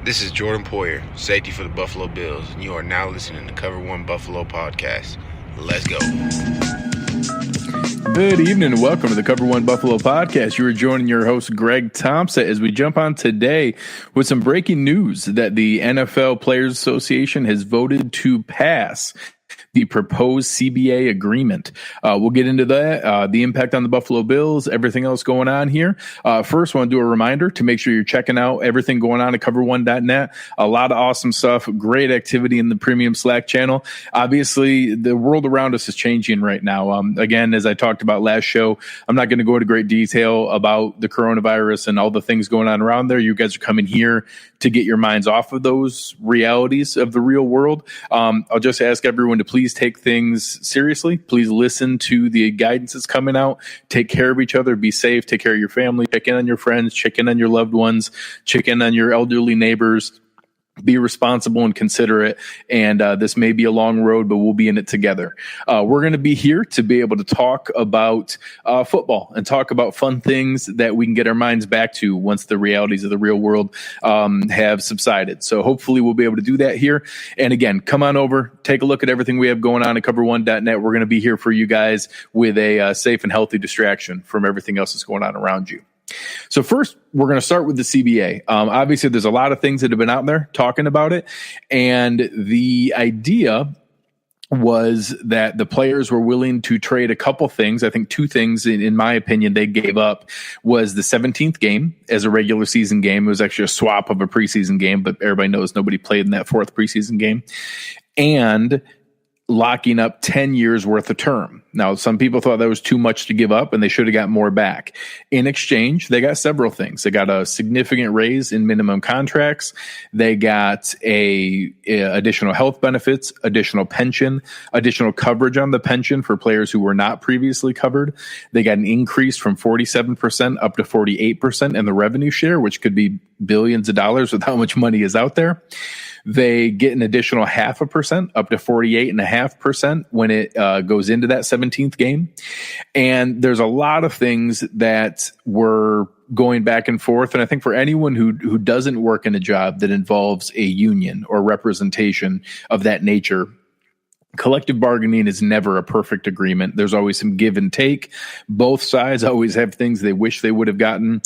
This is Jordan Poyer, safety for the Buffalo Bills, and you are now listening to Cover One Buffalo Podcast. Let's go. Good evening and welcome to the Cover One Buffalo Podcast. You are joining your host, Greg Thompson, as we jump on today with some breaking news that the NFL Players Association has voted to pass the proposed CBA agreement. We'll get into that, the impact on the Buffalo Bills, everything else going on here. First, I want to do a reminder to make sure you're checking out everything going on at cover1.net. A lot of awesome stuff, great activity in the premium Slack channel. Obviously, the world around us is changing right now. Again, as I talked about last show, I'm not going to go into great detail about the coronavirus and all the things going on around there. You guys are coming here to get your minds off of those realities of the real world. I'll just ask everyone to please take things seriously. Please listen to the guidance that's coming out. Take care of each other. Be safe. Take care of your family. Check in on your friends. Check in on your loved ones. Check in on your elderly neighbors. Be responsible and considerate. And this may be a long road, but we'll be in it together. We're going to be here to be able to talk about football and talk about fun things that we can get our minds back to once the realities of the real world have subsided. So hopefully we'll be able to do that here. And again, come on over, take a look at everything we have going on at cover1.net. We're going to be here for you guys with a safe and healthy distraction from everything else that's going on around you. So first, we're going to start with the CBA. Obviously, there's a lot of things that have been out there talking about it. And the idea was that the players were willing to trade a couple things. I think two things, in my opinion, they gave up was the 17th game as a regular season game. It was actually a swap of a preseason game, but everybody knows nobody played in that fourth preseason game. And locking up 10 years worth of term. Now, some people thought that was too much to give up and they should have got more back. In exchange, they got several things. They got a significant raise in minimum contracts. They got additional health benefits, additional pension, additional coverage on the pension for players who were not previously covered. They got an increase from 47% up to 48% in the revenue share, which could be billions of dollars with how much money is out there. They get an additional 0.5% up to 48.5% when it goes into that 17th game. And there's a lot of things that were going back and forth. And I think for anyone who doesn't work in a job that involves a union or representation of that nature, collective bargaining is never a perfect agreement. There's always some give and take. Both sides always have things they wish they would have gotten.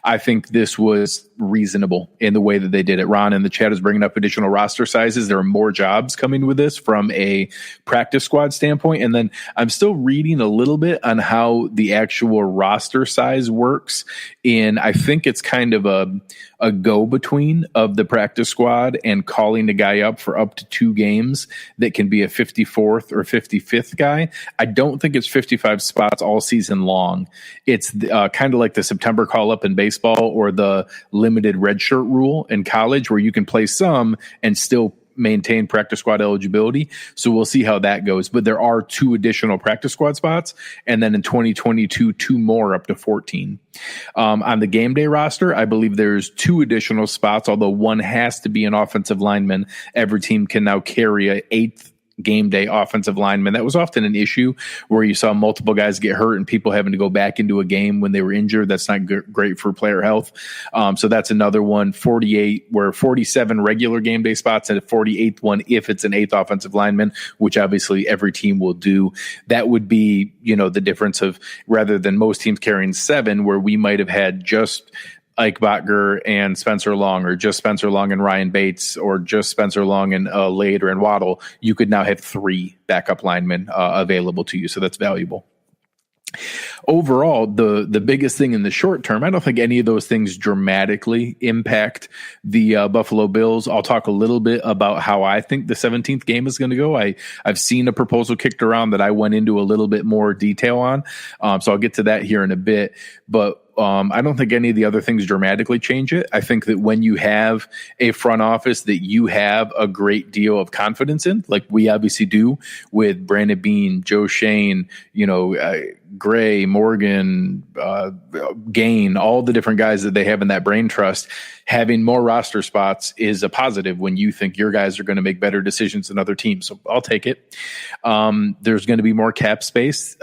I think this was reasonable in the way that they did it. Ron in the chat is bringing up additional roster sizes. There are more jobs coming with this from a practice squad standpoint. And then I'm still reading a little bit on how the actual roster size works. I think it's kind of a go-between of the practice squad and calling the guy up for up to 2 games that can be a 54th or 55th guy. I don't think it's 55 spots all season long. It's kind of like the September call-up in baseball or the limited redshirt rule in college where you can play some and still maintain practice squad eligibility. So we'll see how that goes. But there are 2 additional practice squad spots. And then in 2022, 2 more up to 14. On the game day roster, I believe there's 2 additional spots, although one has to be an offensive lineman. Every team can now carry an 8th game day offensive lineman. That was often an issue where you saw multiple guys get hurt and people having to go back into a game when they were injured. That's not great for player health. So that's another one. 48 where 47 regular game day spots and a 48th one if it's an 8th offensive lineman, which obviously every team will do. That would be, the difference of rather than most teams carrying 7 where we might have had just Ike Botger and Spencer Long, or just Spencer Long and Ryan Bates, or just Spencer Long and Lader and Waddle, you could now have 3 backup linemen available to you. So that's valuable. Overall, the biggest thing in the short term, I don't think any of those things dramatically impact the Buffalo Bills. I'll talk a little bit about how I think the 17th game is going to go. I've seen a proposal kicked around that I went into a little bit more detail on. So I'll get to that here in a bit. But I don't think any of the other things dramatically change it. I think that when you have a front office that you have a great deal of confidence in, like we obviously do with Brandon Beane, Joe Shane, Gray, Morgan, Gain, all the different guys that they have in that brain trust, having more roster spots is a positive when you think your guys are going to make better decisions than other teams. So I'll take it. There's going to be more cap space.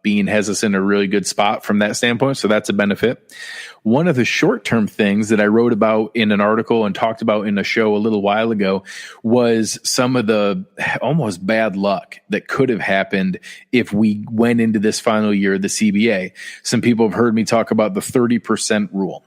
Beane has us in a really good spot from that standpoint, so that's a benefit. One of the short-term things that I wrote about in an article and talked about in a show a little while ago was some of the almost bad luck that could have happened if we went into this final year of the CBA. Some people have heard me talk about the 30% rule.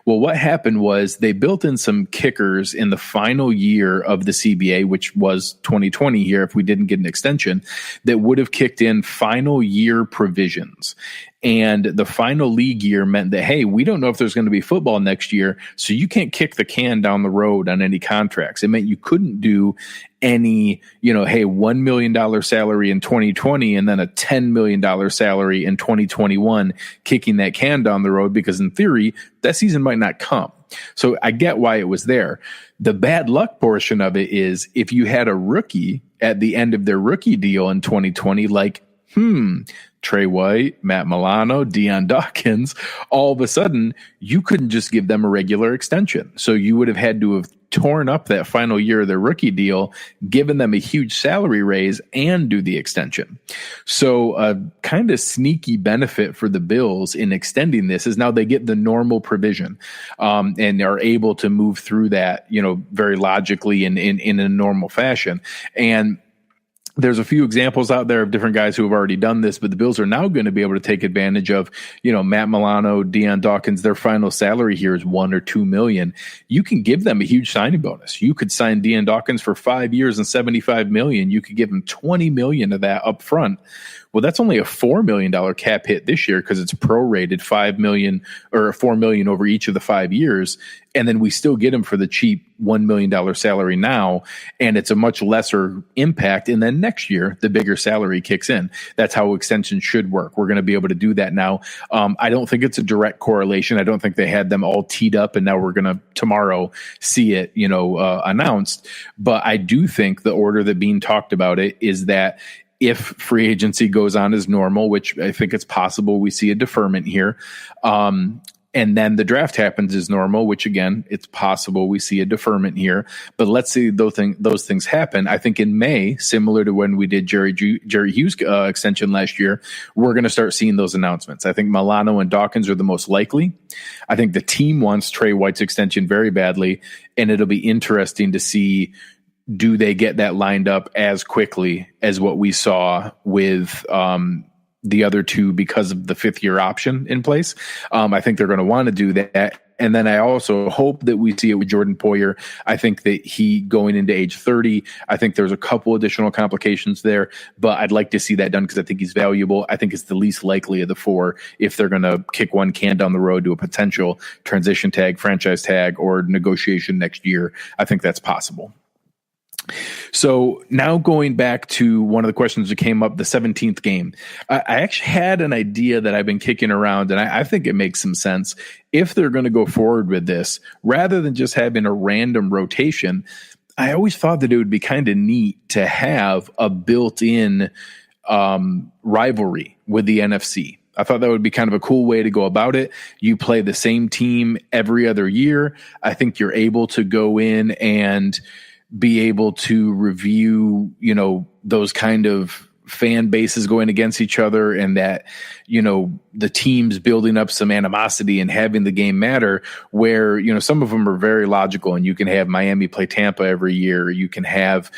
Well, what happened was they built in some kickers in the final year of the CBA, which was 2020 here if we didn't get an extension, that would have kicked in final year provisions. And the final league year meant that, hey, we don't know if there's going to be football next year, so you can't kick the can down the road on any contracts. It meant you couldn't do any, hey, $1 million salary in 2020 and then a $10 million salary in 2021, kicking that can down the road, because in theory, that season might not come. So I get why it was there. The bad luck portion of it is if you had a rookie at the end of their rookie deal in 2020, like, Trey White, Matt Milano, Deion Dawkins, all of a sudden, you couldn't just give them a regular extension. So you would have had to have torn up that final year of their rookie deal, given them a huge salary raise, and do the extension. So a kind of sneaky benefit for the Bills in extending this is now they get the normal provision and are able to move through that, very logically in a normal fashion. And there's a few examples out there of different guys who have already done this, but the Bills are now going to be able to take advantage of, Matt Milano, Deion Dawkins, their final salary here is $1 or $2 million. You can give them a huge signing bonus. You could sign Deion Dawkins for 5 years and $75 million. You could give him $20 million of that up front. Well, that's only a $4 million cap hit this year because it's prorated $5 million or $4 million over each of the 5 years. And then we still get him for the cheap $1 million salary now. And it's a much lesser impact. And then next year, the bigger salary kicks in. That's how extensions should work. We're going to be able to do that now. I don't think it's a direct correlation. I don't think they had them all teed up and now we're going to tomorrow see it, announced. But I do think the order that Bean talked about it is that if free agency goes on as normal, which I think it's possible we see a deferment here, and then the draft happens as normal, which again, it's possible we see a deferment here. But let's see those things happen. I think in May, similar to when we did Jerry Hughes extension last year, we're going to start seeing those announcements. I think Milano and Dawkins are the most likely. I think the team wants Trey White's extension very badly, and it'll be interesting to see, do they get that lined up as quickly as what we saw with the other two because of the 5th-year option in place? I think they're going to want to do that. And then I also hope that we see it with Jordan Poyer. I think that he going into age 30, I think there's a couple additional complications there, but I'd like to see that done because I think he's valuable. I think it's the least likely of the 4 if they're going to kick one can down the road to a potential transition tag, franchise tag, or negotiation next year. I think that's possible. So now going back to one of the questions that came up, the 17th game, I actually had an idea that I've been kicking around, and I think it makes some sense. If they're going to go forward with this, rather than just having a random rotation, I always thought that it would be kind of neat to have a built-in rivalry with the NFC. I thought that would be kind of a cool way to go about it. You play the same team every other year. I think you're able to go in and be able to review, those kind of fan bases going against each other, and that, the teams building up some animosity and having the game matter, where, some of them are very logical, and you can have Miami play Tampa every year. You can have,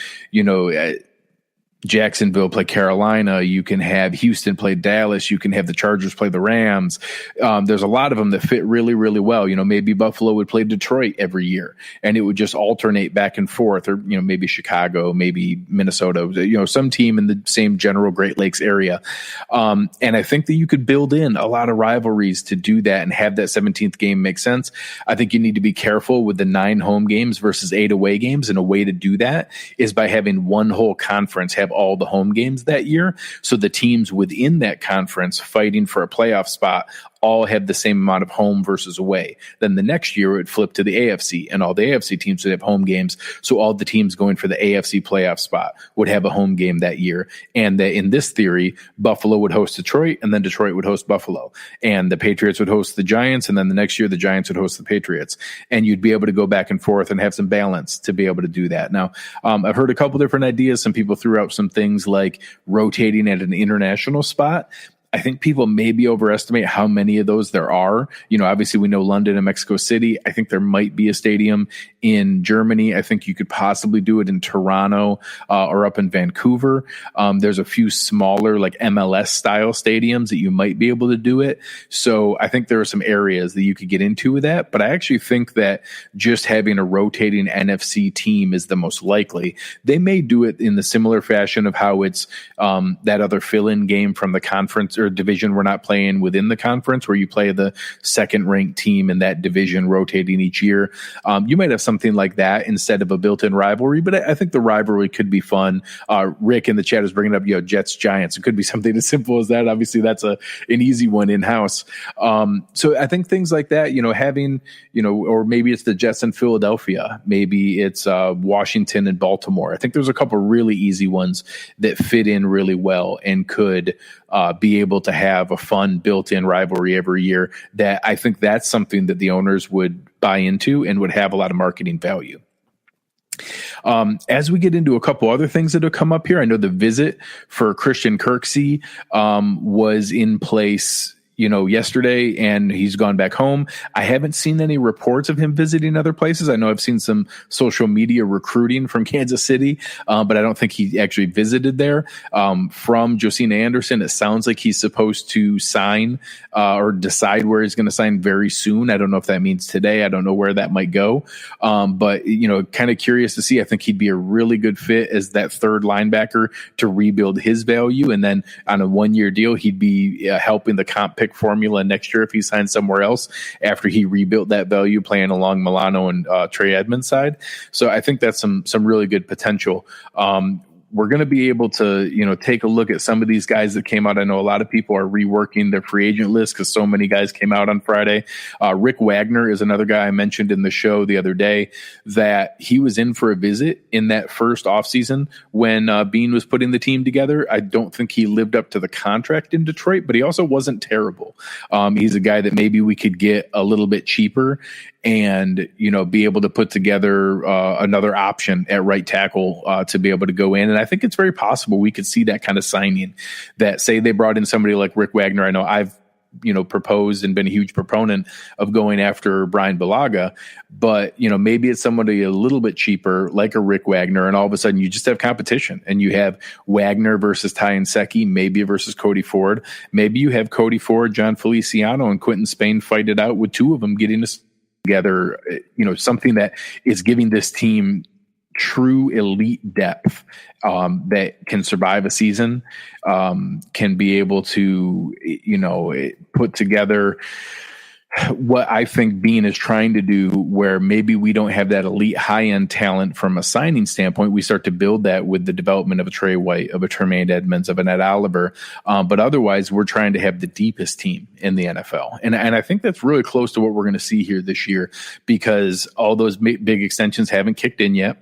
Jacksonville play Carolina. You can have Houston play Dallas. You can have the Chargers play the Rams. There's a lot of them that fit really, really well. Maybe Buffalo would play Detroit every year, and it would just alternate back and forth, or, maybe Chicago, maybe Minnesota, some team in the same general Great Lakes area. And I think that you could build in a lot of rivalries to do that and have that 17th game make sense. I think you need to be careful with the 9 home games versus 8 away games. And a way to do that is by having one whole conference have all the home games that year. So the teams within that conference fighting for a playoff spot all have the same amount of home versus away. Then the next year it would flip to the AFC, and all the AFC teams would have home games. So all the teams going for the AFC playoff spot would have a home game that year. And that in this theory, Buffalo would host Detroit, and then Detroit would host Buffalo. And the Patriots would host the Giants, and then the next year the Giants would host the Patriots. And you'd be able to go back and forth and have some balance to be able to do that. Now, I've heard a couple different ideas. Some people threw out some things like rotating at an international spot. I think people maybe overestimate how many of those there are. Obviously we know London and Mexico City. I think there might be a stadium in Germany. I think you could possibly do it in Toronto or up in Vancouver. There's a few smaller like MLS style stadiums that you might be able to do it. So I think there are some areas that you could get into with that. But I actually think that just having a rotating NFC team is the most likely. They may do it in the similar fashion of how it's that other fill-in game from the conference or division we're not playing within the conference, where you play the second ranked team in that division rotating each year. You might have something like that instead of a built-in rivalry, but I think the rivalry could be fun. Rick in the chat is bringing up, Jets Giants. It could be something as simple as that. Obviously that's an easy one in-house. So I think things like that, having, or maybe it's the Jets in Philadelphia, maybe it's Washington and Baltimore. I think there's a couple really easy ones that fit in really well and could be able to have a fun built-in rivalry every year. That I think that's something that the owners would buy into and would have a lot of marketing value. As we get into a couple other things that have come up here, I know the visit for Christian Kirksey was in place yesterday, and he's gone back home. I haven't seen any reports of him visiting other places. I know I've seen some social media recruiting from Kansas City, but I don't think he actually visited there. From Josina Anderson, it sounds like he's supposed to sign or decide where he's going to sign very soon. I don't know if that means today. I don't know where that might go. But kind of curious to see. I think he'd be a really good fit as that third linebacker to rebuild his value. And then on a 1-year deal, he'd be helping the comp pick formula next year if he signs somewhere else after he rebuilt that value playing along Milano and Trey Edmonds' side. So I think that's some really good potential. We're going to be able to, take a look at some of these guys that came out. I know a lot of people are reworking their free agent list because so many guys came out on Friday. Rick Wagner is another guy I mentioned in the show the other day that he was in for a visit in that first offseason when Bean was putting the team together. I don't think he lived up to the contract in Detroit, but he also wasn't terrible. He's a guy that maybe we could get a little bit cheaper and, be able to put together another option at right tackle to be able to go in. And I think it's very possible we could see that kind of signing that, say they brought in somebody like Rick Wagner. I know I've, proposed and been a huge proponent of going after Brian Bulaga, but, maybe it's somebody a little bit cheaper like a Rick Wagner. And all of a sudden you just have competition and you have Wagner versus Ty Nsekhe, maybe versus Cody Ford. Maybe you have Cody Ford, John Feliciano, and Quentin Spain fight it out with two of them getting together, something that is giving this team true elite depth that can survive a season, can be able to, put together what I think Bean is trying to do, where maybe we don't have that elite high-end talent from a signing standpoint. We start to build that with the development of a Trey White, of a Tremaine Edmonds, of an Ed Oliver. But otherwise, we're trying to have the deepest team in the NFL. And I think that's really close to what we're going to see here this year, because all those big extensions haven't kicked in yet.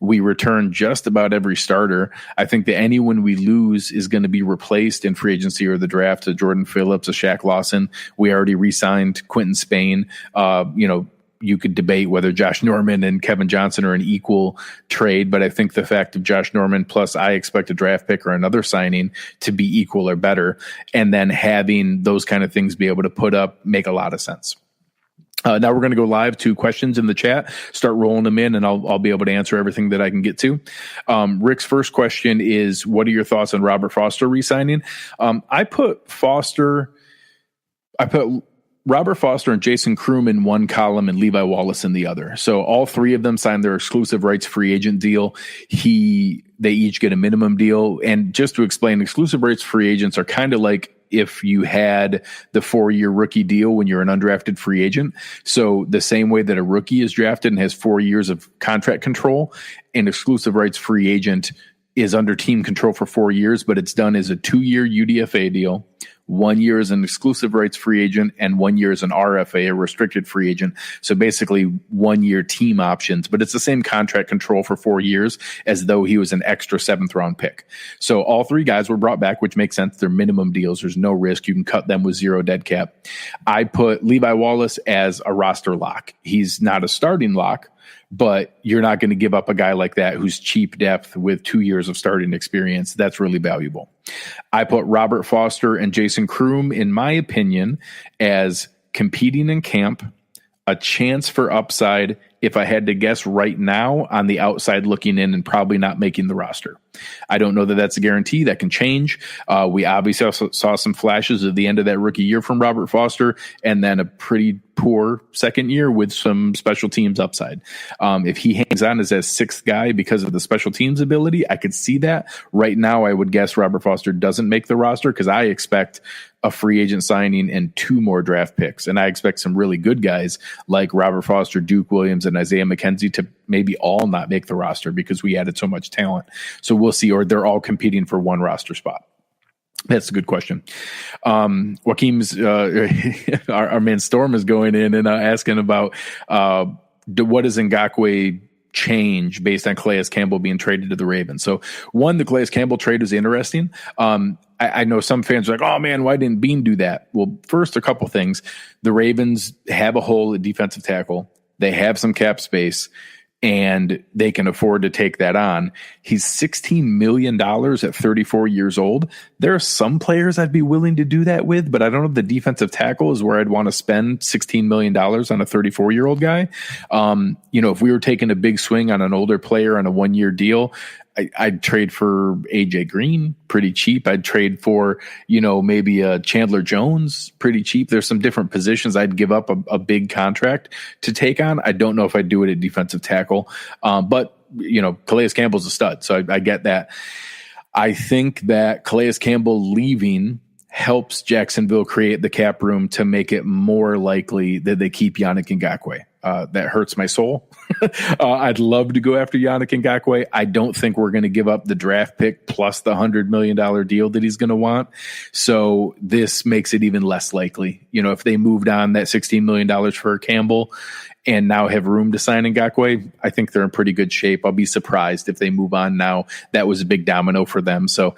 We return just about every starter. I think that anyone we lose is going to be replaced in free agency or the draft. A Jordan Phillips, a Shaq Lawson. We already re-signed Quentin Spain. You could debate whether Josh Norman and Kevin Johnson are an equal trade, but I think the fact of Josh Norman plus I expect a draft pick or another signing to be equal or better, and then having those kind of things be able to put up make a lot of sense. Now we're going to go live to questions in the chat, start rolling them in, and I'll be able to answer everything that I can get to. Rick's first question is, what are your thoughts on Robert Foster re-signing? I put Robert Foster and Jason Kroom in one column and Levi Wallace in the other. So all three of them signed their exclusive rights free agent deal. They each get a minimum deal. And just to explain, exclusive rights free agents are kind of like if you had the 4-year rookie deal when you're an undrafted free agent. So the same way that a rookie is drafted and has 4 years of contract control, an exclusive rights free agent is under team control for 4 years, but it's done as a 2-year UDFA deal, 1 year as an exclusive rights free agent, and 1 year as an RFA, a restricted free agent. So basically 1 year team options, but it's the same contract control for 4 years as though he was an extra 7th round pick. So all three guys were brought back, which makes sense. They're minimum deals. There's no risk. You can cut them with zero dead cap. I put Levi Wallace as a roster lock. He's not a starting lock, but you're not going to give up a guy like that who's cheap depth with 2 years of starting experience. That's really valuable. I put Robert Foster and Jason Kroom, in my opinion, as competing in camp, a chance for upside, if I had to guess right now, on the outside looking in and probably not making the roster. I don't know that that's a guarantee. That can change. We obviously also saw some flashes at the end of that rookie year from Robert Foster, and then a pretty poor second year with some special teams upside. If he hangs on as a sixth guy because of the special teams ability, I could see that. Right now, I would guess Robert Foster doesn't make the roster because I expect a free agent signing and 2 more draft picks. And I expect some really good guys like Robert Foster, Duke Williams, and Isaiah McKenzie to maybe all not make the roster because we added so much talent. So we'll see, or they're all competing for one roster spot. That's a good question. Joaquim's, our man Storm is going in and asking about what does Ngakoue change based on Calais Campbell being traded to the Ravens. So one, the Calais Campbell trade is interesting. I know some fans are like, oh man, why didn't Bean do that? Well, first, a couple things. The Ravens have a hole at defensive tackle. They have some cap space, and they can afford to take that on. He's $16 million at 34 years old. There are some players I'd be willing to do that with, but I don't know if the defensive tackle is where I'd want to spend $16 million on a 34-year-old guy. If we were taking a big swing on an older player on a 1-year deal, I'd trade for AJ Green pretty cheap. I'd trade for, maybe a Chandler Jones pretty cheap. There's some different positions I'd give up a big contract to take on. I don't know if I'd do it at defensive tackle. But Calais Campbell's a stud. So I get that. I think that Calais Campbell leaving helps Jacksonville create the cap room to make it more likely that they keep Yannick Ngakoue. That hurts my soul. I'd love to go after Yannick Ngakoue. I don't think we're going to give up the draft pick plus the $100 million deal that he's going to want. So this makes it even less likely. If they moved on that $16 million for Campbell and now have room to sign Ngakoue, I think they're in pretty good shape. I'll be surprised if they move on now. That was a big domino for them. So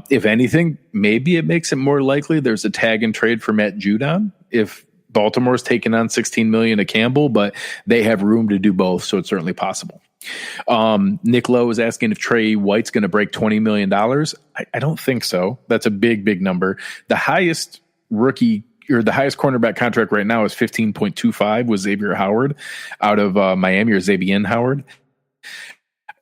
if anything, maybe it makes it more likely there's a tag and trade for Matt Judon if Baltimore's taking on $16 million to Campbell, but they have room to do both, so it's certainly possible. Nick Lowe is asking if Trey White's going to break $20 million. I don't think so. That's a big, big number. The highest rookie or the highest cornerback contract right now is 15.25 with Xavier Howard out of Miami, or Xavier Howard.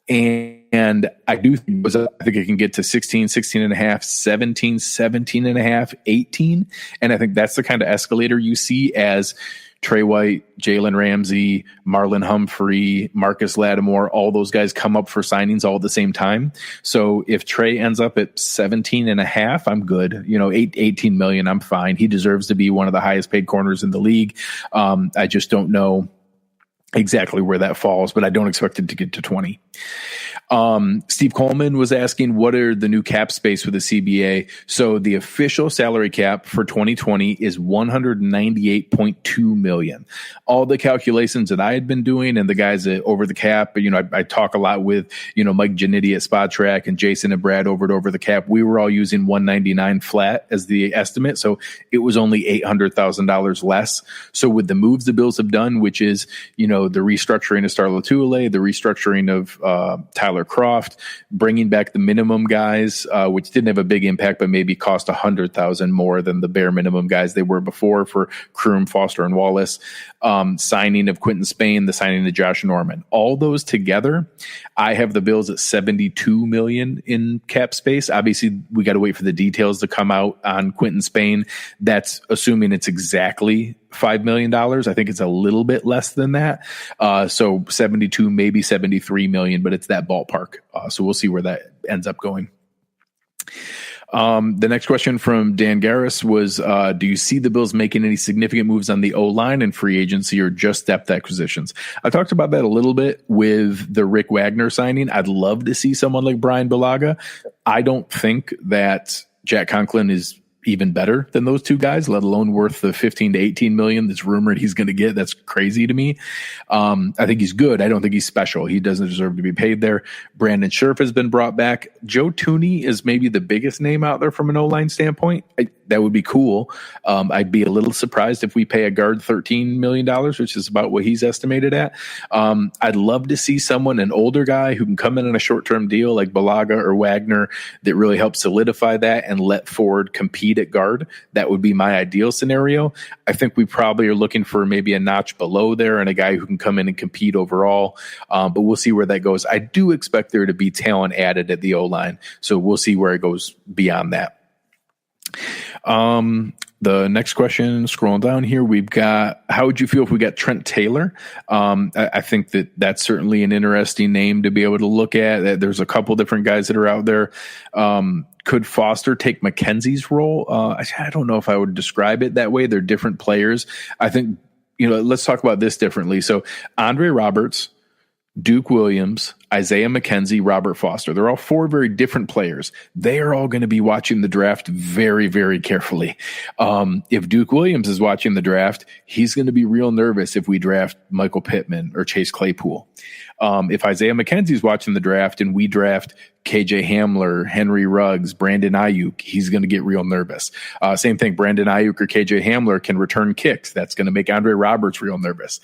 And I do think it can get to 16, 16 and a half, 17, 17 and a half, 18. And I think that's the kind of escalator you see as Trey White, Jalen Ramsey, Marlon Humphrey, Marcus Lattimore, all those guys come up for signings all at the same time. So if Trey ends up at 17 and a half, I'm good. 18 million, I'm fine. He deserves to be one of the highest paid corners in the league. I just don't know exactly where that falls, but I don't expect it to get to 20. Steve Coleman was asking, what are the new cap space for the CBA? So the official salary cap for 2020 is $198.2 million. All the calculations that I had been doing and the guys that over the cap, I talk a lot with, Mike Giannitti at Spot Track and Jason and Brad over the cap. We were all using 199 flat as the estimate. So it was only $800,000 less. So with the moves the Bills have done, which is, the restructuring of Star Lotulelei, the restructuring of Tyler Croft, bringing back the minimum guys, which didn't have a big impact, but maybe cost $100,000 more than the bare minimum guys they were before for Kroom, Foster, and Wallace. Signing of Quentin Spain, the signing of Josh Norman, all those together, I have the Bills at 72 million in cap space. Obviously, we got to wait for the details to come out on Quentin Spain. That's assuming it's exactly $5 million. I think it's a little bit less than that. So 72, maybe 73 million, but it's that ballpark. So we'll see where that ends up going. The next question from Dan Garris was, do you see the Bills making any significant moves on the O-line and free agency or just depth acquisitions? I talked about that a little bit with the Rick Wagner signing. I'd love to see someone like Brian Bulaga. I don't think that Jack Conklin is even better than those two guys, let alone worth the 15 to 18 million that's rumored he's going to get. That's crazy to me. I think he's good. I don't think he's special. He doesn't deserve to be paid there. Brandon Scherf has been brought back. Joe Thuney is maybe the biggest name out there from an O-line standpoint. That would be cool. I'd be a little surprised if we pay a guard $13 million, which is about what he's estimated at. I'd love to see someone, an older guy who can come in on a short-term deal like Balaga or Wagner that really helps solidify that and let Ford compete at guard. That would be my ideal scenario. I think we probably are looking for maybe a notch below there and a guy who can come in and compete overall. But we'll see where that goes. I do expect there to be talent added at the O-line. So we'll see where it goes beyond that. The next question, scrolling down here, we've got, how would you feel if we got Trent Taylor? I think that's certainly an interesting name to be able to look at. There's a couple different guys that are out there. Could Foster take McKenzie's role? I don't know if I would describe it that way. They're different players. I think, let's talk about this differently. So Andre Roberts, Duke Williams, Isaiah McKenzie, Robert Foster. They're all four very different players. They are all going to be watching the draft very, very carefully. If Duke Williams is watching the draft, he's going to be real nervous if we draft Michael Pittman or Chase Claypool. If Isaiah McKenzie is watching the draft and we draft KJ Hamler, Henry Ruggs, Brandon Ayuk, he's going to get real nervous. Same thing, Brandon Ayuk or KJ Hamler can return kicks. That's going to make Andre Roberts real nervous.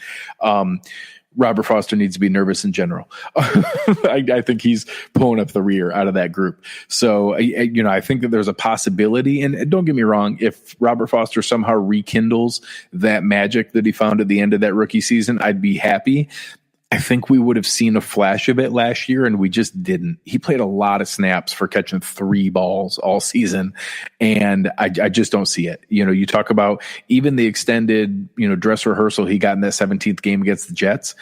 Robert Foster needs to be nervous in general. I think he's pulling up the rear out of that group. So, I think that there's a possibility. And don't get me wrong, if Robert Foster somehow rekindles that magic that he found at the end of that rookie season, I'd be happy. I think we would have seen a flash of it last year, and we just didn't. He played a lot of snaps for catching 3 balls all season, and I just don't see it. You talk about even the extended, dress rehearsal he got in that 17th game against the Jets.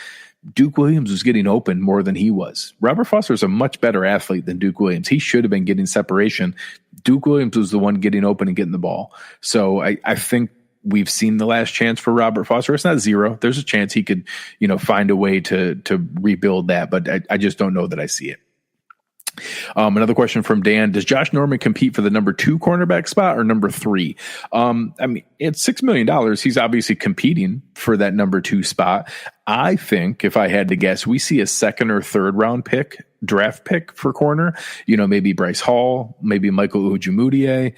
Duke Williams was getting open more than he was. Robert Foster is a much better athlete than Duke Williams. He should have been getting separation. Duke Williams was the one getting open and getting the ball. So I think we've seen the last chance for Robert Foster. It's not zero. There's a chance he could, find a way to rebuild that, but I just don't know that I see it. Another question from Dan: does Josh Norman compete for the number 2 cornerback spot or number 3? It's $6 million. He's obviously competing for that number 2 spot. I think if I had to guess, we see a 2nd or 3rd round draft pick for corner, maybe Bryce Hall, maybe Michael Ujimudie,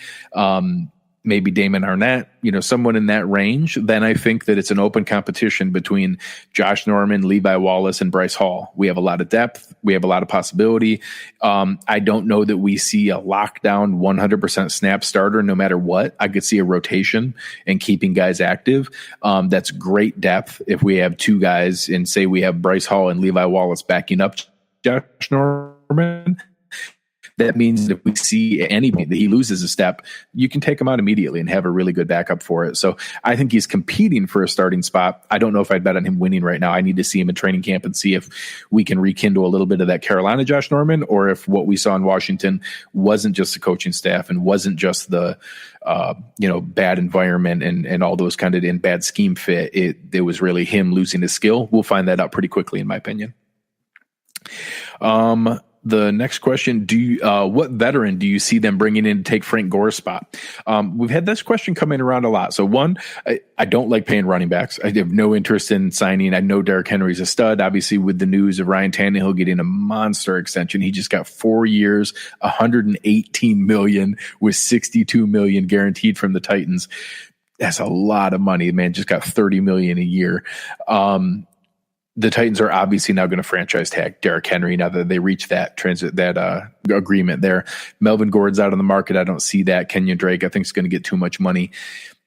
maybe Damon Arnett, someone in that range. Then I think that it's an open competition between Josh Norman, Levi Wallace, and Bryce Hall. We have a lot of depth. We have a lot of possibility. I don't know that we see a lockdown 100% snap starter no matter what. I could see a rotation and keeping guys active. That's great depth if we have 2 guys and say we have Bryce Hall and Levi Wallace backing up Josh Norman. That means if we see anything that he loses a step, you can take him out immediately and have a really good backup for it. So I think he's competing for a starting spot. I don't know if I'd bet on him winning right now. I need to see him in training camp and see if we can rekindle a little bit of that Carolina Josh Norman, or if what we saw in Washington wasn't just the coaching staff and wasn't just the bad environment and all those kind of in bad scheme fit. It was really him losing his skill. We'll find that out pretty quickly, in my opinion. The next question, what veteran do you see them bringing in to take Frank Gore's spot? We've had this question coming around a lot. So one, I don't like paying running backs. I have no interest in signing. I know Derrick Henry's a stud. Obviously, with the news of Ryan Tannehill getting a monster extension, he just got 4 years, $118 million with $62 million guaranteed from the Titans. That's a lot of money. The man just got $30 million a year. The Titans are obviously now going to franchise tag Derrick Henry now that they reached that agreement there. Melvin Gordon's out on the market. I don't see that. Kenyon Drake, I think, is going to get too much money.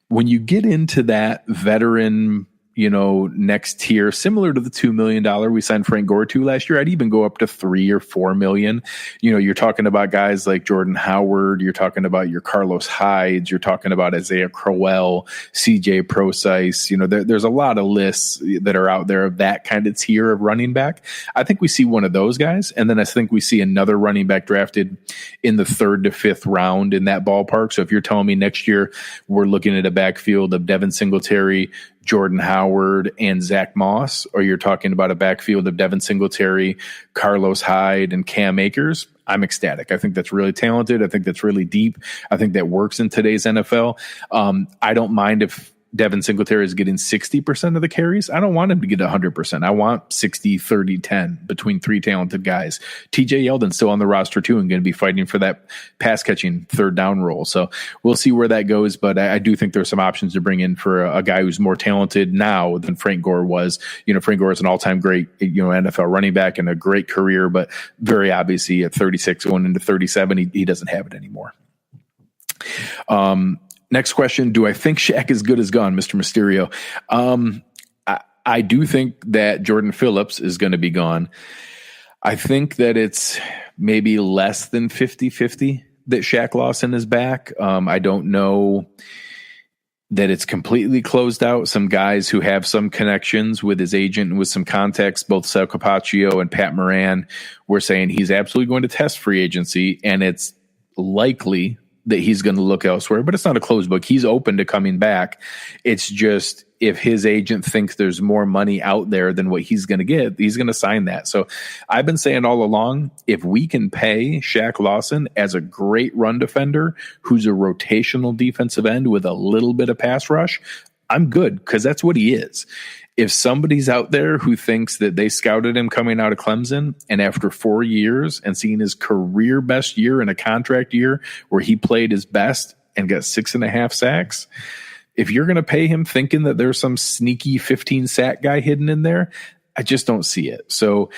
When you get into that veteran, next tier, similar to the $2 million we signed Frank Gore to last year, I'd even go up to $3 or $4 million. You're talking about guys like Jordan Howard. You're talking about your Carlos Hydes. You're talking about Isaiah Crowell, CJ Procise. There's a lot of lists that are out there of that kind of tier of running back. I think we see one of those guys. And then I think we see another running back drafted in the 3rd to 5th round in that ballpark. So if you're telling me next year we're looking at a backfield of Devin Singletary, Jordan Howard, and Zach Moss, or you're talking about a backfield of Devin Singletary, Carlos Hyde, and Cam Akers, I'm ecstatic. I think that's really talented. I think that's really deep. I think that works in today's NFL. I don't mind if Devin Singletary is getting 60% of the carries. I don't want him to get 100%. I want 60, 30, 10 between three talented guys. TJ Yeldon's still on the roster too and going to be fighting for that pass catching third down role. So we'll see where that goes. But I do think there's some options to bring in for a guy who's more talented now than Frank Gore was. Frank Gore is an all-time great, NFL running back and a great career, but very obviously at 36 going into 37, he doesn't have it anymore. Next question. Do I think Shaq is good as gone, Mr. Mysterio? I do think that Jordan Phillips is going to be gone. I think that it's maybe less than 50-50 that Shaq Lawson is back. I don't know that it's completely closed out. Some guys who have some connections with his agent and with some contacts, both Sal Capaccio and Pat Moran, were saying he's absolutely going to test free agency, and it's likely that he's going to look elsewhere, but it's not a closed book. He's open to coming back. It's just if his agent thinks there's more money out there than what he's going to get, he's going to sign that. So I've been saying all along, if we can pay Shaq Lawson as a great run defender who's a rotational defensive end with a little bit of pass rush, I'm good because that's what he is. If somebody's out there who thinks that they scouted him coming out of Clemson and after 4 years and seeing his career best year in a contract year where he played his best and got 6.5 sacks, if you're going to pay him thinking that there's some sneaky 15 sack guy hidden in there, I just don't see it. So,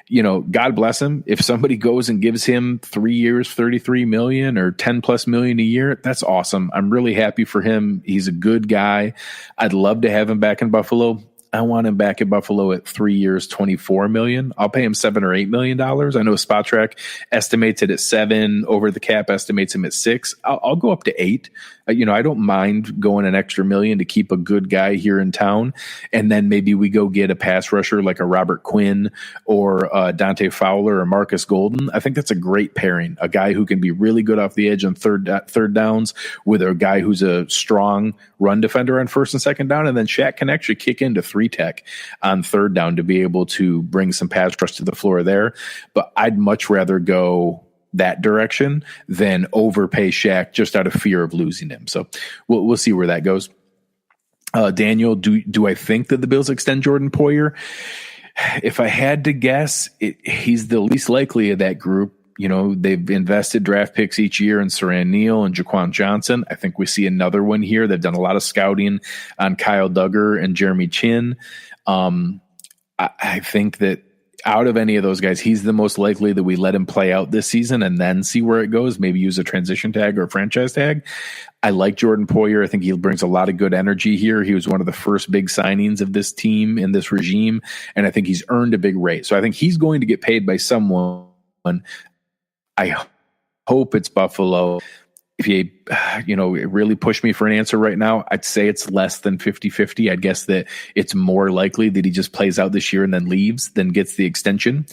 God bless him. If somebody goes and gives him 3 years, $33 million or $10+ million a year, that's awesome. I'm really happy for him. He's a good guy. I'd love to have him back in Buffalo. I want him back at Buffalo at 3 years, $24 million. I'll pay him $7 or $8 million. I know SpotTrack estimates it at 7. Over the cap estimates him at 6. I'll go up to 8. I don't mind going an extra $1 million to keep a good guy here in town. And then maybe we go get a pass rusher like a Robert Quinn or Dante Fowler or Marcus Golden. I think that's a great pairing. A guy who can be really good off the edge on third downs with a guy who's a strong run defender on first and second down. And then Shaq can actually kick into 3-tech on third down to be able to bring some pass rush to the floor there. But I'd much rather go that direction than overpay Shaq just out of fear of losing him. So we'll see where that goes. Daniel, do I think that the Bills extend Jordan Poyer? If I had to guess, he's the least likely of that group. They've invested draft picks each year in Saran Neal and Jaquan Johnson. I think we see another one here. They've done a lot of scouting on Kyle Duggar and Jeremy Chin. I think that out of any of those guys, he's the most likely that we let him play out this season and then see where it goes, maybe use a transition tag or a franchise tag. I like Jordan Poyer. I think he brings a lot of good energy here. He was one of the first big signings of this team in this regime, and I think he's earned a big rate. So I think he's going to get paid by someone. I hope it's Buffalo. If you, really push me for an answer right now, I'd say it's less than 50-50. I'd guess that it's more likely that he just plays out this year and then leaves than gets the extension.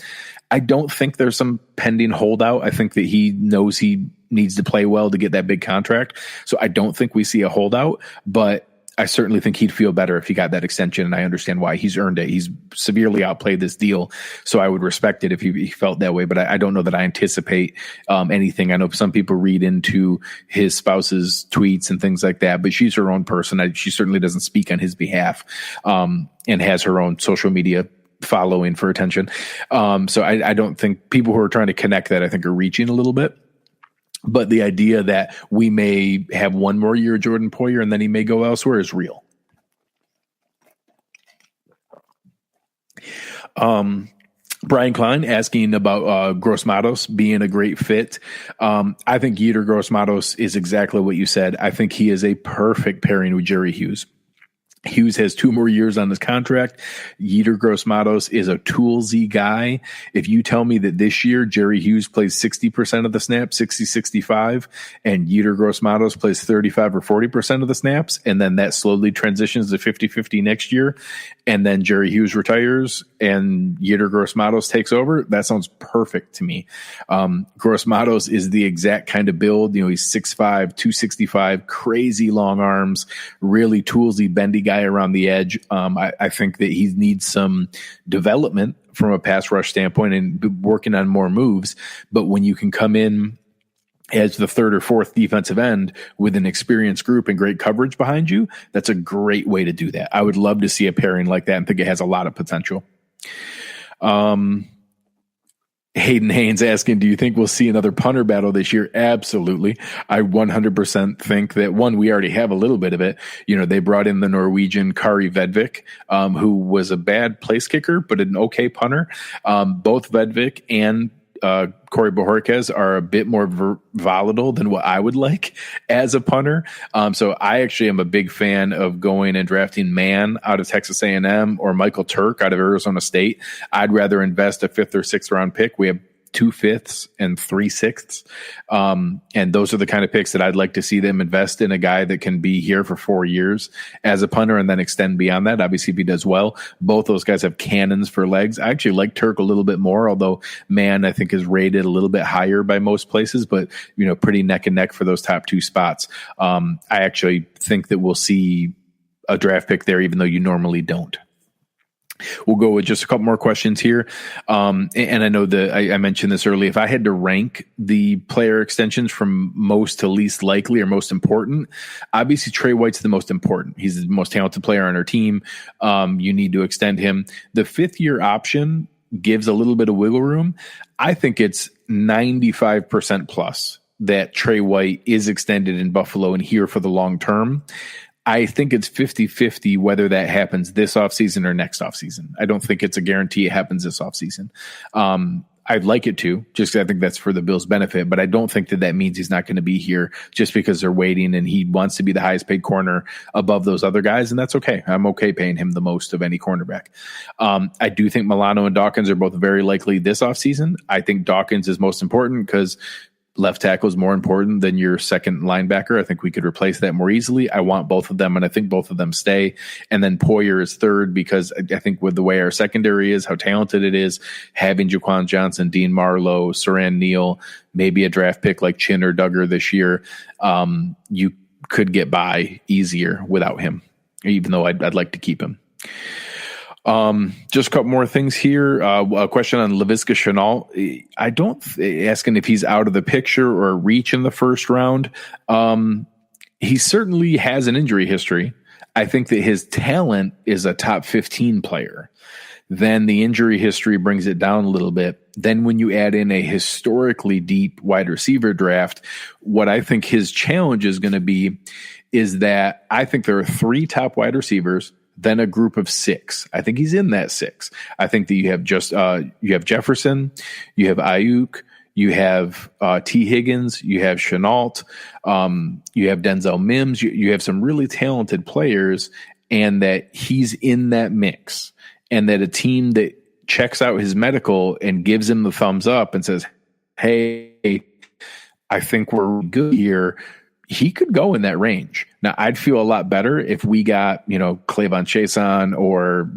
I don't think there's some pending holdout. I think that he knows he needs to play well to get that big contract. So I don't think we see a holdout, but I certainly think he'd feel better if he got that extension, and I understand why. He's earned it. He's severely outplayed this deal, so I would respect it if he felt that way, but I don't know that I anticipate anything. I know some people read into his spouse's tweets and things like that, but she's her own person. She certainly doesn't speak on his behalf and has her own social media following for attention. So I don't think people who are trying to connect that, I think, are reaching a little bit. But the idea that we may have one more year of Jordan Poyer and then he may go elsewhere is real. Brian Klein asking about Grosse Matos being a great fit. I think Yetur Grosse Matos is exactly what you said. I think he is a perfect pairing with Jerry Hughes. Hughes has 2 more years on his contract. Yetur Grosse Matos is a toolsy guy. If you tell me that this year Jerry Hughes plays 60% of the snaps, 60-65, and Yetur Grosse Matos plays 35 or 40% of the snaps, and then that slowly transitions to 50-50 next year, and then Jerry Hughes retires and Yetur Grosse Matos takes over, that sounds perfect to me. Grosse Matos is the exact kind of build. He's 6'5", 265, crazy long arms, really toolsy, bendy guy guy around the edge. I think that he needs some development from a pass rush standpoint and working on more moves. But when you can come in as the third or fourth defensive end with an experienced group and great coverage behind you, that's a great way to do that. I would love to see a pairing like that and think it has a lot of potential. Hayden Haynes asking, do you think we'll see another punter battle this year? Absolutely. I 100% think that, one, we already have a little bit of it. You know, they brought in the Norwegian Kari Vedvik, who was a bad place kicker, but an okay punter. Both Vedvik and Corey Bojorquez are a bit more volatile than what I would like as a punter. So I actually am a big fan of going and drafting Mann out of Texas A&M or Michael Turk out of Arizona State. I'd rather invest a 5th or 6th round pick. We have 2 5ths and 3 6ths. And those are the kind of picks that I'd like to see them invest in, a guy that can be here for 4 years as a punter and then extend beyond that. Obviously, if he does well, both those guys have cannons for legs. I actually like Turk a little bit more, although Mann, I think, is rated a little bit higher by most places, but, you know, pretty neck and neck for those top 2 spots. I actually think that we'll see a draft pick there, even though you normally don't. We'll go with just a couple more questions here. And I know that I mentioned this earlier. If I had to rank the player extensions from most to least likely or most important, obviously Trey White's the most important. He's the most talented player on our team. You need to extend him. The 5th-year option gives a little bit of wiggle room. I think it's 95% plus that Trey White is extended in Buffalo and here for the long term. I think it's 50-50 whether that happens this offseason or next offseason. I don't think it's a guarantee it happens this offseason. I'd like it to, just because I think that's for the Bills' benefit, but I don't think that means he's not going to be here just because they're waiting and he wants to be the highest paid corner above those other guys, and that's okay. I'm okay paying him the most of any cornerback. I do think Milano and Dawkins are both very likely this offseason. I think Dawkins is most important because left tackle is more important than your second linebacker. I think we could replace that more easily. I want both of them, and I think both of them stay. And then Poyer is third because I think with the way our secondary is, how talented it is, having Jaquan Johnson, Dean Marlowe, Saran Neal, maybe a draft pick like Chin or Duggar this year, you could get by easier without him, even though I'd like to keep him. Just a couple more things here. A question on Laviska Shenault. I don't asking if he's out of the picture or reach in the first round. He certainly has an injury history. I think that his talent is a top 15 player. Then the injury history brings it down a little bit. Then when you add in a historically deep wide receiver draft, what I think his challenge is going to be is that I think there are 3 top wide receivers, then a group of 6. I think he's in that 6. I think that you have you have Jefferson, you have Ayuk, you have T. Higgins, you have Shenault, you have Denzel Mims. You have some really talented players, and that he's in that mix, and that a team that checks out his medical and gives him the thumbs up and says, hey, I think we're good here, he could go in that range. Now, I'd feel a lot better if we got, Clavon Chason or,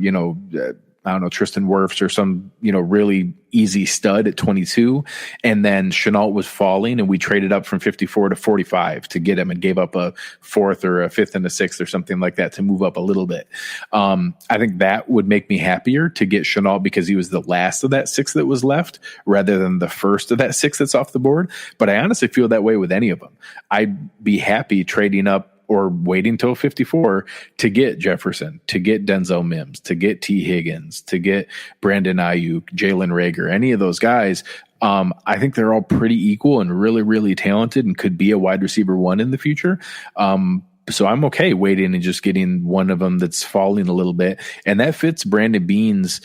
I don't know, Tristan Wirfs or some, really easy stud at 22. And then Shenault was falling and we traded up from 54 to 45 to get him and gave up a 4th or a 5th and a 6th or something like that to move up a little bit. I think that would make me happier to get Shenault because he was the last of that 6 that was left rather than the first of that 6 that's off the board. But I honestly feel that way with any of them. I'd be happy trading up or waiting till 54 to get Jefferson, to get Denzel Mims, to get T. Higgins, to get Brandon Ayuk, Jalen Reagor, any of those guys. I think they're all pretty equal and really, really talented and could be a wide receiver 1 in the future. So I'm okay waiting and just getting one of them that's falling a little bit. And that fits Brandon Beane's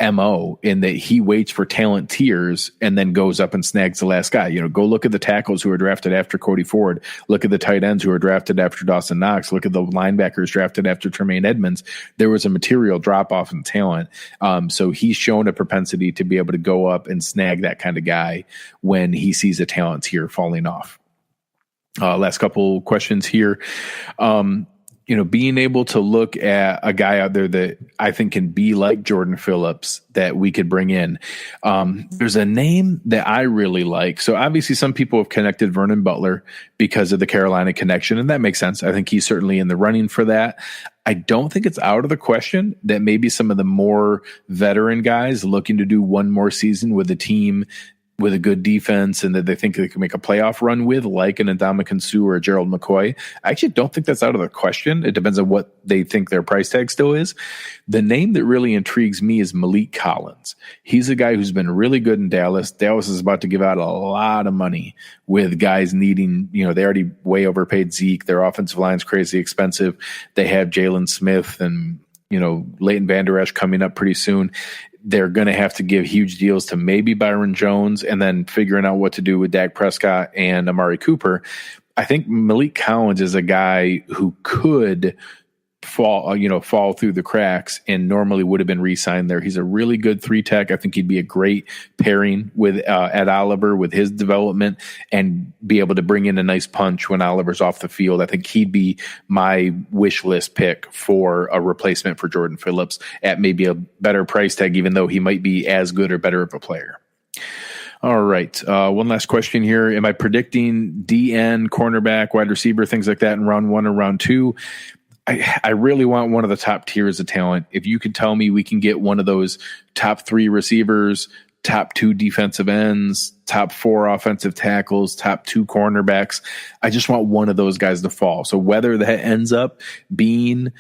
MO in that he waits for talent tiers and then goes up and snags the last guy. Go look at the tackles who are drafted after Cody Ford. Look at the tight ends who are drafted after Dawson Knox. Look at the linebackers drafted after Tremaine Edmonds. There was a material drop off in talent. So he's shown a propensity to be able to go up and snag that kind of guy when he sees a talent tier falling off. Last couple questions here. being able to look at a guy out there that I think can be like Jordan Phillips that we could bring in. There's a name that I really like. So obviously some people have connected Vernon Butler because of the Carolina connection, and that makes sense. I think he's certainly in the running for that. I don't think it's out of the question that maybe some of the more veteran guys looking to do one more season with a team with a good defense and that they think they can make a playoff run with, like an Ndamukong Suh or a Gerald McCoy. I actually don't think that's out of the question. It depends on what they think their price tag still is. The name that really intrigues me is Malik Collins. He's a guy who's been really good in Dallas. Dallas is about to give out a lot of money with guys needing, they already way overpaid Zeke. Their offensive line's crazy expensive. They have Jalen Smith and, Leighton Vander Esch coming up pretty soon. They're going to have to give huge deals to maybe Byron Jones and then figuring out what to do with Dak Prescott and Amari Cooper. I think Malik Collins is a guy who could fall through the cracks and normally would have been re-signed there. He's a really good 3-tech. I think he'd be a great pairing with Ed Oliver with his development and be able to bring in a nice punch when Oliver's off the field. I think he'd be my wish list pick for a replacement for Jordan Phillips at maybe a better price tag, even though he might be as good or better of a player. All right. One last question here. Am I predicting DN, cornerback, wide receiver, things like that in round 1 or round 2? I really want one of the top tiers of talent. If you could tell me we can get one of those top 3 receivers, top 2 defensive ends, top 4 offensive tackles, top 2 cornerbacks, I just want one of those guys to fall. So whether that ends up being,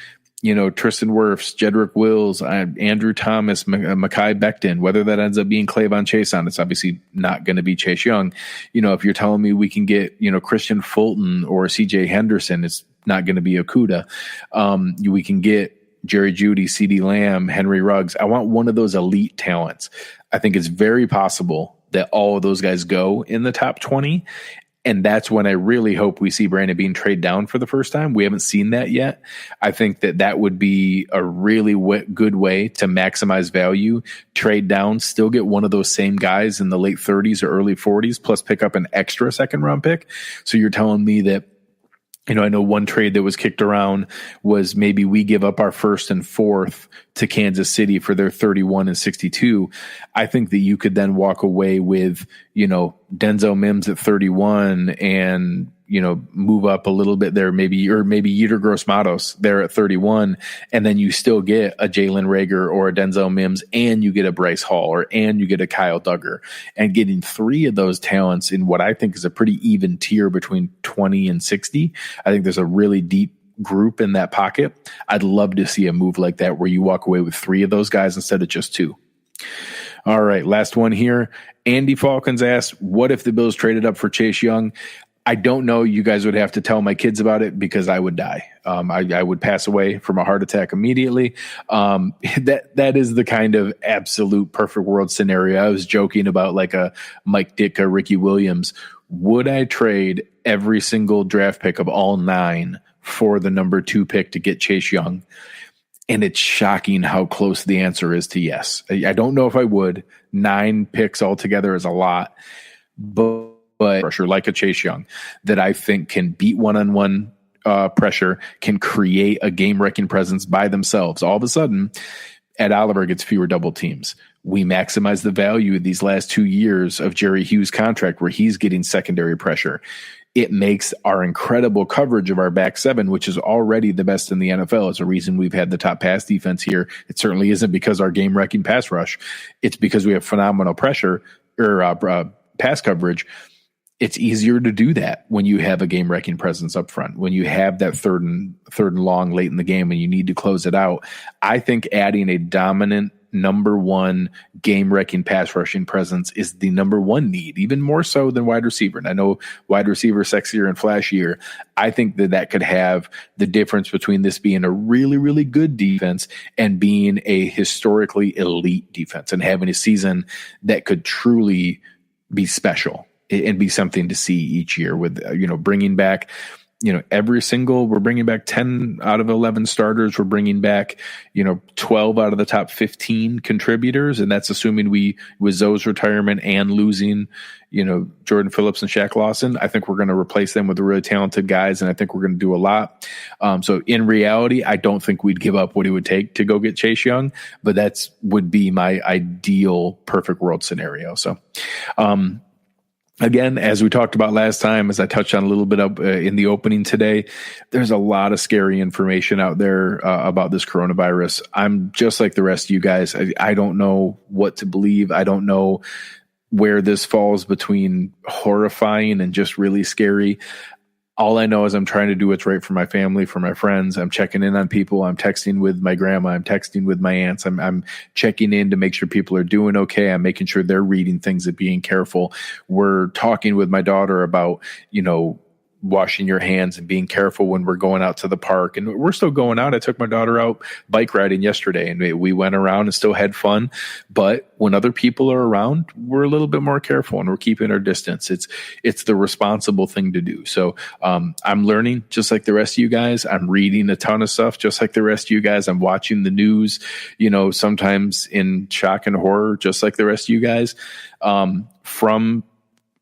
Tristan Wirfs, Jedrick Wills, Andrew Thomas, Mekhi Becton, whether that ends up being Clavon Chason, it's obviously not going to be Chase Young. If you're telling me we can get, Christian Fulton or CJ Henderson, it's not going to be Okudah. We can get Jerry Jeudy, CeeDee Lamb, Henry Ruggs. I want one of those elite talents. I think it's very possible that all of those guys go in the top 20. And that's when I really hope we see Brandon Beane trade down for the first time. We haven't seen that yet. I think that would be a really good way to maximize value, trade down, still get one of those same guys in the late 30s or early 40s, plus pick up an extra second round pick. So you're telling me that, I know one trade that was kicked around was maybe we give up our 1st and 4th to Kansas City for their 31 and 62. I think that you could then walk away with, Denzel Mims at 31 and, move up a little bit there, maybe Yetur Grosse Matos there at 31. And then you still get a Jalen Reagor or a Denzel Mims and you get a Bryce Hall and you get a Kyle Duggar, and getting 3 of those talents in what I think is a pretty even tier between 20 and 60. I think there's a really deep group in that pocket. I'd love to see a move like that where you walk away with 3 of those guys instead of just 2. All right, last one here. Andy Falcons asked, what if the Bills traded up for Chase Young? I don't know. You guys would have to tell my kids about it because I would die. I would pass away from a heart attack immediately. That is the kind of absolute perfect world scenario. I was joking about like a Mike Ditka, Ricky Williams. Would I trade every single draft pick of all 9 for the number 2 pick to get Chase Young? And it's shocking how close the answer is to yes. I don't know if I would. 9 picks altogether is a lot, but pressure like a Chase Young that I think can beat one-on-one pressure, can create a game-wrecking presence by themselves. All of a sudden, Ed Oliver gets fewer double teams. We maximize the value of these last 2 years of Jerry Hughes' contract where he's getting secondary pressure. It makes our incredible coverage of our back 7, which is already the best in the NFL. It's a reason we've had the top pass defense here. It certainly isn't because our game-wrecking pass rush. It's because we have phenomenal pressure or pass coverage. It's easier to do that when you have a game-wrecking presence up front, when you have that third and long late in the game and you need to close it out. I think adding a dominant number 1 game-wrecking pass rushing presence is the number 1 need, even more so than wide receiver. And I know wide receiver sexier and flashier. I think that could have the difference between this being a really, really good defense and being a historically elite defense and having a season that could truly be special and be something to see each year with, bringing back we're bringing back 10 out of 11 starters. We're bringing back, 12 out of the top 15 contributors. And that's assuming with Zoe's retirement and losing, Jordan Phillips and Shaq Lawson. I think we're going to replace them with the really talented guys. And I think we're going to do a lot. So in reality, I don't think we'd give up what it would take to go get Chase Young, but would be my ideal perfect world scenario. So, again, as we talked about last time, as I touched on a little bit up in the opening today, there's a lot of scary information out there about this coronavirus. I'm just like the rest of you guys. I don't know what to believe. I don't know where this falls between horrifying and just really scary. All I know is I'm trying to do what's right for my family, for my friends. I'm checking in on people. I'm texting with my grandma. I'm texting with my aunts. I'm checking in to make sure people are doing okay. I'm making sure they're reading things and being careful. We're talking with my daughter about, washing your hands and being careful when we're going out to the park. And we're still going out. I took my daughter out bike riding yesterday, and we went around and still had fun. But when other people are around, we're a little bit more careful and we're keeping our distance. It's the responsible thing to do. So I'm learning just like the rest of you guys. I'm reading a ton of stuff just like the rest of you guys. I'm watching the news, sometimes in shock and horror, just like the rest of you guys. From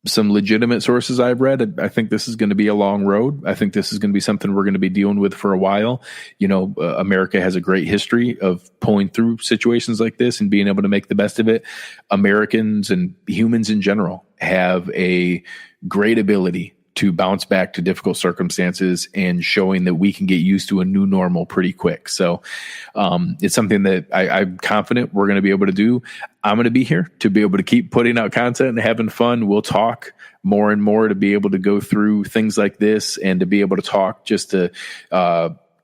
some legitimate sources I've read, I think this is going to be a long road. I think this is going to be something we're going to be dealing with for a while. America has a great history of pulling through situations like this and being able to make the best of it. Americans and humans in general have a great ability to bounce back to difficult circumstances and showing that we can get used to a new normal pretty quick. So it's something that I'm confident we're going to be able to do. I'm going to be here to be able to keep putting out content and having fun. We'll talk more and more to be able to go through things like this and to be able to talk just to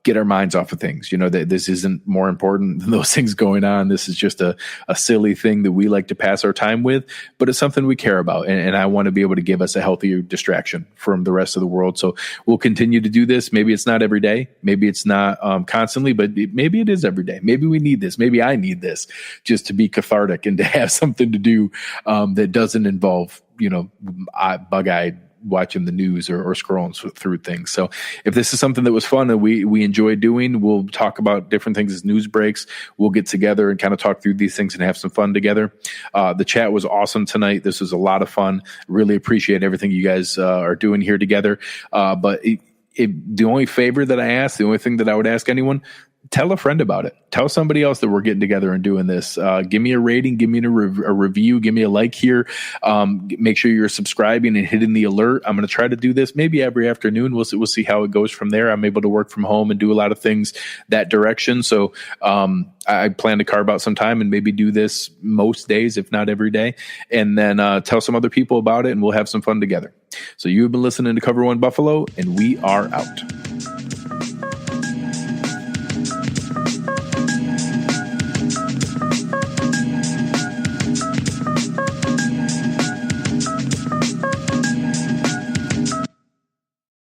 get our minds off of things, that this isn't more important than those things going on. This is just a silly thing that we like to pass our time with, but it's something we care about. And I want to be able to give us a healthier distraction from the rest of the world. So we'll continue to do this. Maybe it's not every day. Maybe it's not constantly, but maybe it is every day. Maybe we need this. Maybe I need this just to be cathartic and to have something to do that doesn't involve, bug-eyed watching the news or scrolling through things. So if this is something that was fun and we enjoy doing, we'll talk about different things as news breaks. We'll get together and kind of talk through these things and have some fun together. The chat was awesome tonight. This was a lot of fun. Really appreciate everything you guys are doing here together. But the only favor that I ask, the only thing that I would ask anyone, tell a friend about it. Tell somebody else that we're getting together and doing this. Give me a rating, give me a review, give me a like here. Make sure you're subscribing and hitting the alert. I'm going to try to do this maybe every afternoon. We'll see how it goes from there. I'm able to work from home and do a lot of things that direction. So I plan to carve out some time and maybe do this most days, if not every day, and then tell some other people about it, and we'll have some fun together. So you've been listening to Cover One Buffalo, and we are out.